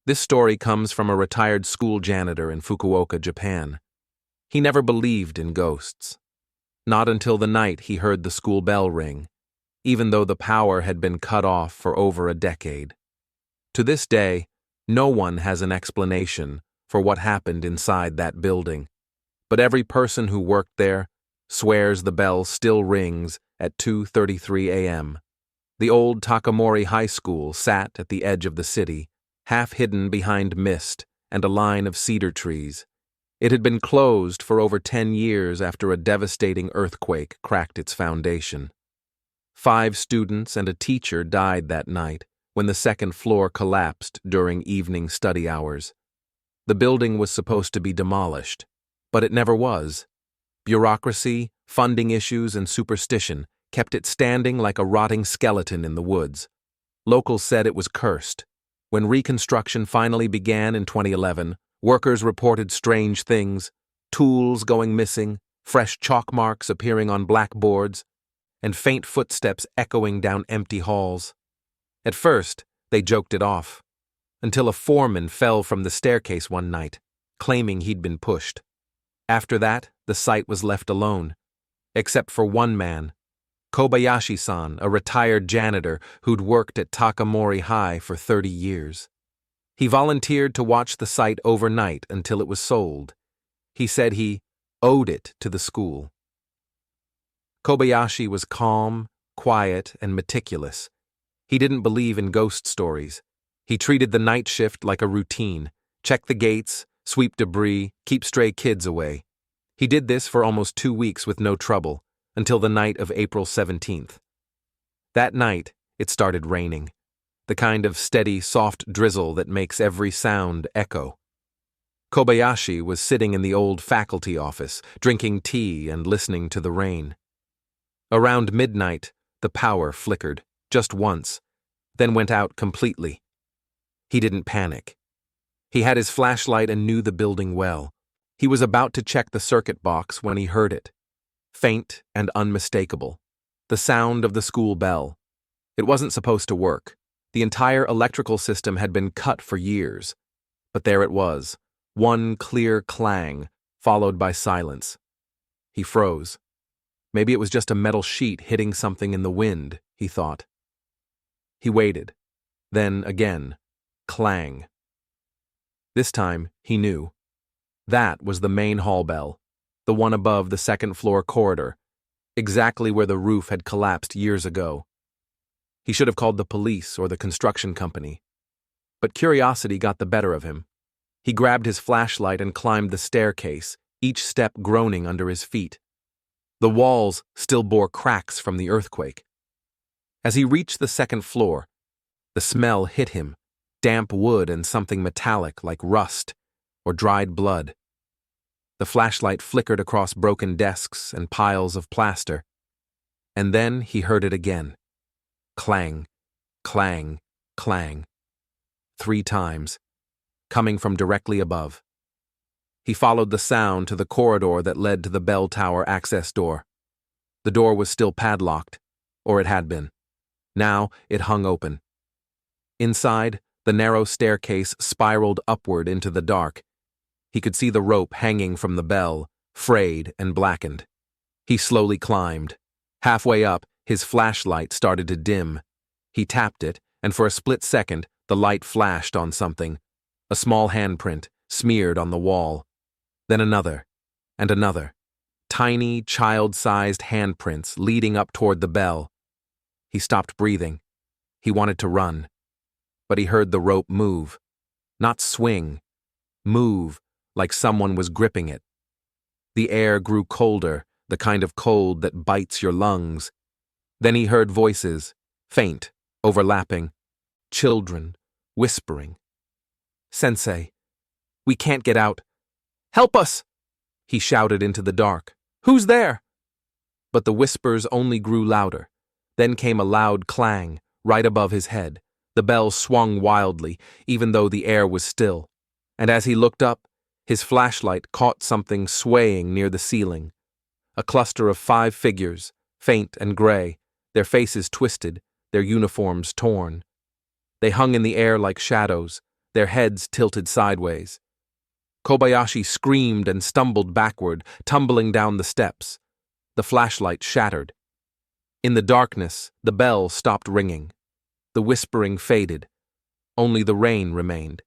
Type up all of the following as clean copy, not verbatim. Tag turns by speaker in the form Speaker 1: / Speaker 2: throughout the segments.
Speaker 1: This story comes from a retired school janitor in Fukuoka, Japan. He never believed in ghosts. Not until the night he heard the school bell ring, even though the power had been cut off for over a decade. To this day, no one has an explanation for what happened inside that building, but every person who worked there swears the bell still rings at 2:33 a.m. The old Takamori High School sat at the edge of the city, half hidden behind mist and a line of cedar trees. It had been closed for over 10 years after a devastating earthquake cracked its foundation. 5 students and a teacher died that night when the second floor collapsed during evening study hours. The building was supposed to be demolished, but it never was. Bureaucracy, funding issues, and superstition kept it standing like a rotting skeleton in the woods. Locals said it was cursed. When reconstruction finally began in 2011, workers reported strange things: tools going missing, fresh chalk marks appearing on blackboards, and faint footsteps echoing down empty halls. At first, they joked it off, until a foreman fell from the staircase one night, claiming he'd been pushed. After that, the site was left alone, except for one man, Kobayashi-san, a retired janitor who'd worked at Takamori High for 30 years. He volunteered to watch the site overnight until it was sold. He said he owed it to the school. Kobayashi was calm, quiet, and meticulous. He didn't believe in ghost stories. He treated the night shift like a routine: check the gates, sweep debris, keep stray kids away. He did this for almost 2 weeks with no trouble, until the night of April 17th. That night, it started raining, the kind of steady, soft drizzle that makes every sound echo. Kobayashi was sitting in the old faculty office, drinking tea and listening to the rain. Around midnight, the power flickered, just once, then went out completely. He didn't panic. He had his flashlight and knew the building well. He was about to check the circuit box when he heard it. Faint and unmistakable. The sound of the school bell. It wasn't supposed to work. The entire electrical system had been cut for years. But there it was, one clear clang, followed by silence. He froze. Maybe it was just a metal sheet hitting something in the wind, he thought. He waited. Then again, clang. This time, he knew. That was the main hall bell, the one above the second-floor corridor, exactly where the roof had collapsed years ago. He should have called the police or the construction company. But curiosity got the better of him. He grabbed his flashlight and climbed the staircase, each step groaning under his feet. The walls still bore cracks from the earthquake. As he reached the second floor, the smell hit him, damp wood and something metallic like rust or dried blood. The flashlight flickered across broken desks and piles of plaster. And then he heard it again. Clang, clang, clang. 3 times, coming from directly above. He followed the sound to the corridor that led to the bell tower access door. The door was still padlocked, or it had been. Now it hung open. Inside, the narrow staircase spiraled upward into the dark. He could see the rope hanging from the bell, frayed and blackened. He slowly climbed. Halfway up, his flashlight started to dim. He tapped it, and for a split second, the light flashed on something. A small handprint, smeared on the wall. Then another, and another. Tiny, child-sized handprints leading up toward the bell. He stopped breathing. He wanted to run. But he heard the rope move. Not swing. Move, like someone was gripping it. The air grew colder, the kind of cold that bites your lungs. Then he heard voices, faint, overlapping. Children, whispering. "Sensei, we can't get out. Help us!" he shouted into the dark. "Who's there?" But the whispers only grew louder. Then came a loud clang, right above his head. The bell swung wildly, even though the air was still. And as he looked up, his flashlight caught something swaying near the ceiling. A cluster of 5 figures, faint and gray, their faces twisted, their uniforms torn. They hung in the air like shadows, their heads tilted sideways. Kobayashi screamed and stumbled backward, tumbling down the steps. The flashlight shattered. In the darkness, the bell stopped ringing. The whispering faded. Only the rain remained.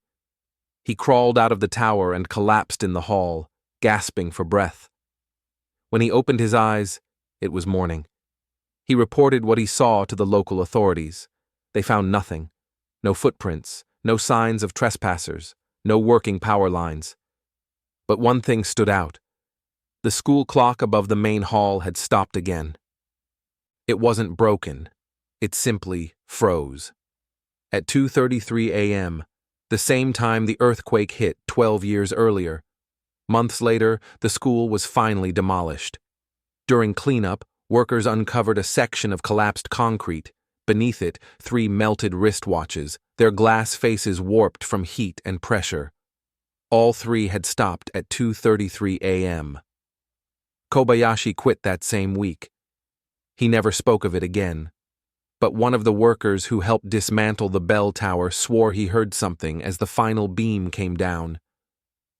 Speaker 1: He crawled out of the tower and collapsed in the hall, gasping for breath. When he opened his eyes, it was morning. He reported what he saw to the local authorities. They found nothing. No footprints, no signs of trespassers, no working power lines. But one thing stood out. The school clock above the main hall had stopped again. It wasn't broken. It simply froze. At 2:33 a.m., the same time the earthquake hit 12 years earlier. Months later, the school was finally demolished. During cleanup, workers uncovered a section of collapsed concrete. Beneath it, 3 melted wristwatches, their glass faces warped from heat and pressure. All 3 had stopped at 2:33 a.m. Kobayashi quit that same week. He never spoke of it again. But one of the workers who helped dismantle the bell tower swore he heard something as the final beam came down.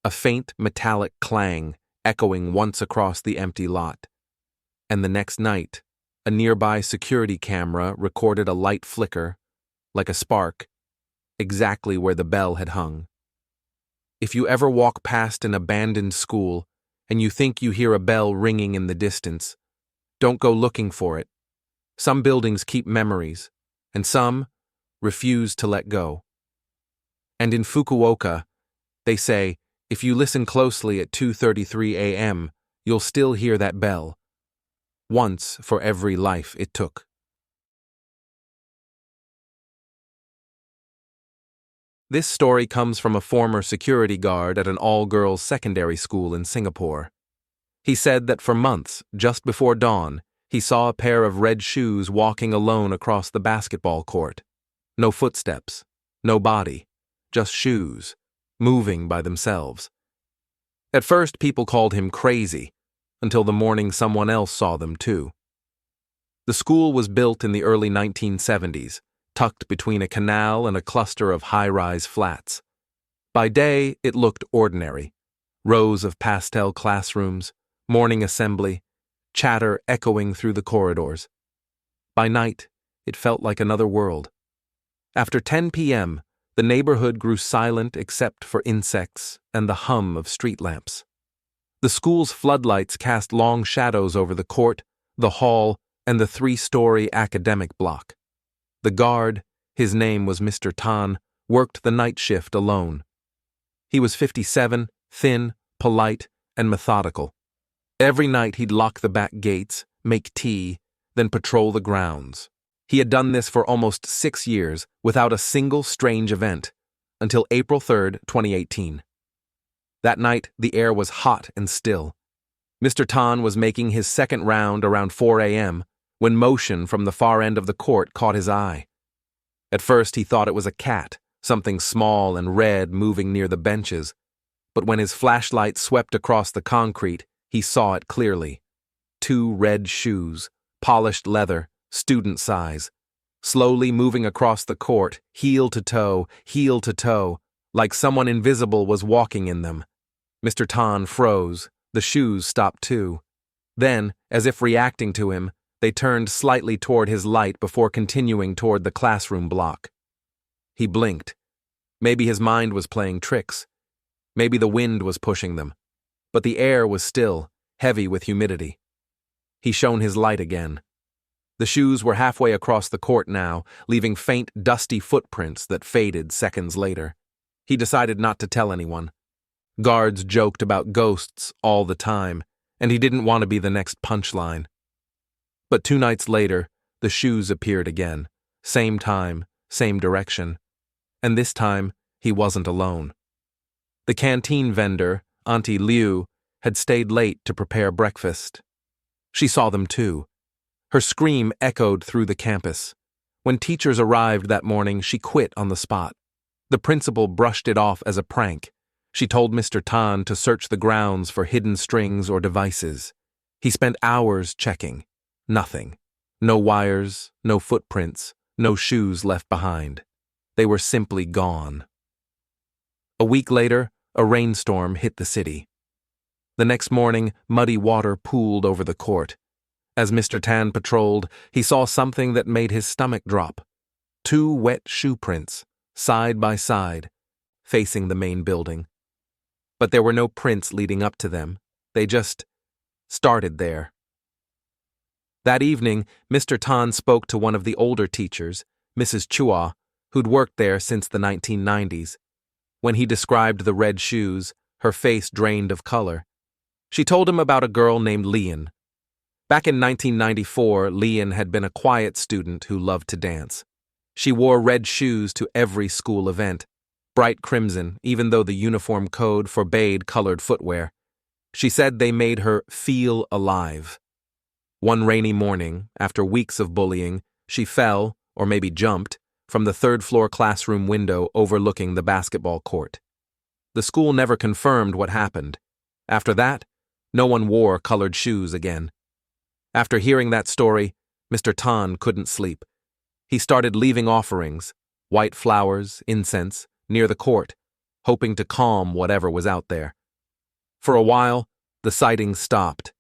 Speaker 1: A faint metallic clang echoing once across the empty lot. And the next night, a nearby security camera recorded a light flicker, like a spark, exactly where the bell had hung. If you ever walk past an abandoned school and you think you hear a bell ringing in the distance, don't go looking for it. Some buildings keep memories, and some refuse to let go. And in Fukuoka, they say, if you listen closely at 2:33 a.m., you'll still hear that bell. Once for every life it took. This story comes from a former security guard at an all-girls secondary school in Singapore. He said that for months, just before dawn, he saw a pair of red shoes walking alone across the basketball court. No footsteps, no body, just shoes, moving by themselves. At first, people called him crazy, until the morning someone else saw them too. The school was built in the early 1970s, tucked between a canal and a cluster of high-rise flats. By day, it looked ordinary. Rows of pastel classrooms, morning assembly, chatter echoing through the corridors. By night, it felt like another world. After 10 p.m., the neighborhood grew silent except for insects and the hum of street lamps. The school's floodlights cast long shadows over the court, the hall, and the 3-story academic block. The guard, his name was Mr. Tan, worked the night shift alone. He was 57, thin, polite, and methodical. Every night he'd lock the back gates, make tea, then patrol the grounds. He had done this for almost 6 years without a single strange event, until April 3, 2018. That night, the air was hot and still. Mr. Tan was making his second round around 4 a.m. when motion from the far end of the court caught his eye. At first, he thought it was a cat, something small and red moving near the benches, but when his flashlight swept across the concrete, he saw it clearly. 2 red shoes, polished leather, student size, slowly moving across the court, heel to toe, like someone invisible was walking in them. Mr. Tan froze. The shoes stopped too. Then, as if reacting to him, they turned slightly toward his light before continuing toward the classroom block. He blinked. Maybe his mind was playing tricks. Maybe the wind was pushing them. But the air was still, heavy with humidity. He shone his light again. The shoes were halfway across the court now, leaving faint, dusty footprints that faded seconds later. He decided not to tell anyone. Guards joked about ghosts all the time, and he didn't want to be the next punchline. But 2 nights later, the shoes appeared again. Same time, same direction. And this time, he wasn't alone. The canteen vendor, Auntie Liu, had stayed late to prepare breakfast. She saw them too. Her scream echoed through the campus. When teachers arrived that morning, she quit on the spot. The principal brushed it off as a prank. She told Mr. Tan to search the grounds for hidden strings or devices. He spent hours checking. Nothing. No wires, no footprints, no shoes left behind. They were simply gone. A week later, a rainstorm hit the city. The next morning, muddy water pooled over the court. As Mr. Tan patrolled, he saw something that made his stomach drop. 2 wet shoe prints, side by side, facing the main building. But there were no prints leading up to them. They just started there. That evening, Mr. Tan spoke to one of the older teachers, Mrs. Chua, who'd worked there since the 1990s. When he described the red shoes, her face drained of color. She told him about a girl named Lian. Back in 1994, Lian had been a quiet student who loved to dance. She wore red shoes to every school event, bright crimson, even though the uniform code forbade colored footwear. She said they made her feel alive. One rainy morning, after weeks of bullying, she fell, or maybe jumped, from the 3rd-floor classroom window overlooking the basketball court. The school never confirmed what happened. After that, no one wore colored shoes again. After hearing that story, Mr. Tan couldn't sleep. He started leaving offerings, white flowers, incense, near the court, hoping to calm whatever was out there. For a while, the sightings stopped.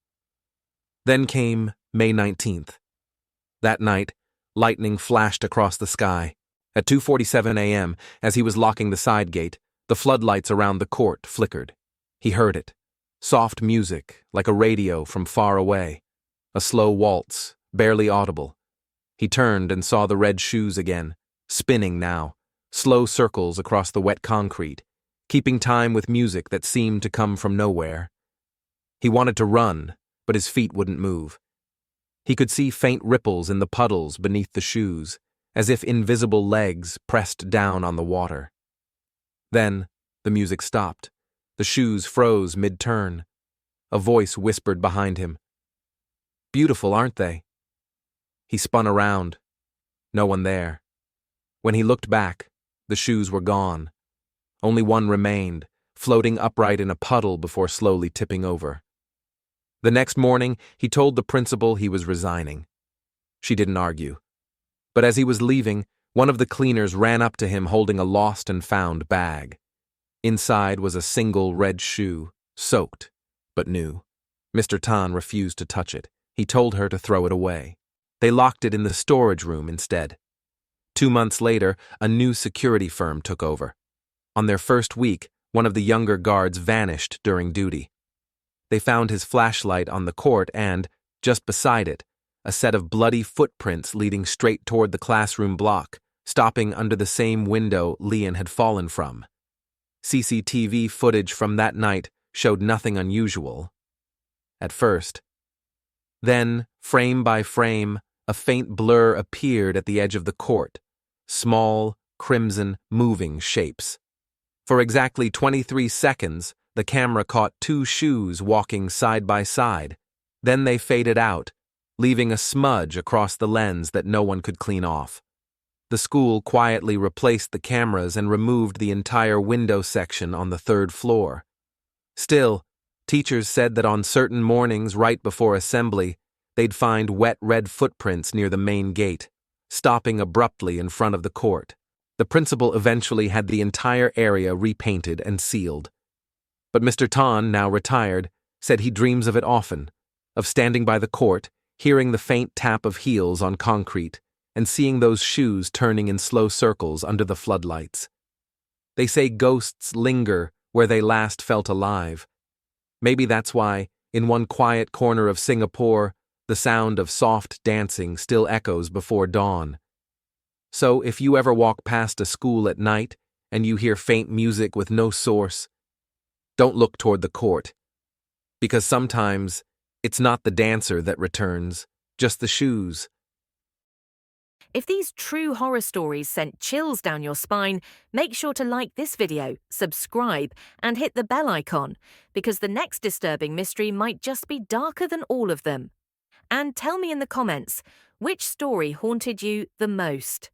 Speaker 1: Then came May 19th. That night, lightning flashed across the sky. At 2:47 a.m., as he was locking the side gate, the floodlights around the court flickered. He heard it. Soft music, like a radio from far away. A slow waltz, barely audible. He turned and saw the red shoes again, spinning now, slow circles across the wet concrete, keeping time with music that seemed to come from nowhere. He wanted to run, but his feet wouldn't move. He could see faint ripples in the puddles beneath the shoes, as if invisible legs pressed down on the water. Then, the music stopped. The shoes froze mid-turn. A voice whispered behind him, "Beautiful, aren't they?" He spun around. No one there. When he looked back, the shoes were gone. Only one remained, floating upright in a puddle before slowly tipping over. The next morning, he told the principal he was resigning. She didn't argue. But as he was leaving, one of the cleaners ran up to him holding a lost and found bag. Inside was a single red shoe, soaked, but new. Mr. Tan refused to touch it. He told her to throw it away. They locked it in the storage room instead. 2 months later, a new security firm took over. On their first week, one of the younger guards vanished during duty. They found his flashlight on the court and, just beside it, a set of bloody footprints leading straight toward the classroom block, stopping under the same window Lian had fallen from. CCTV footage from that night showed nothing unusual. At first. Then, frame by frame, a faint blur appeared at the edge of the court. Small, crimson, moving shapes. For exactly 23 seconds, the camera caught 2 shoes walking side by side. Then they faded out, leaving a smudge across the lens that no one could clean off. The school quietly replaced the cameras and removed the entire window section on the 3rd floor. Still, teachers said that on certain mornings right before assembly, they'd find wet red footprints near the main gate, stopping abruptly in front of the court. The principal eventually had the entire area repainted and sealed. But Mr. Tan, now retired, said he dreams of it often, of standing by the court, hearing the faint tap of heels on concrete, and seeing those shoes turning in slow circles under the floodlights. They say ghosts linger where they last felt alive. Maybe that's why, in one quiet corner of Singapore, the sound of soft dancing still echoes before dawn. So if you ever walk past a school at night and you hear faint music with no source, don't look toward the court. Because sometimes it's not the dancer that returns, just the shoes.
Speaker 2: If these true horror stories sent chills down your spine, make sure to like this video, subscribe, and hit the bell icon, because the next disturbing mystery might just be darker than all of them. And tell me in the comments, which story haunted you the most?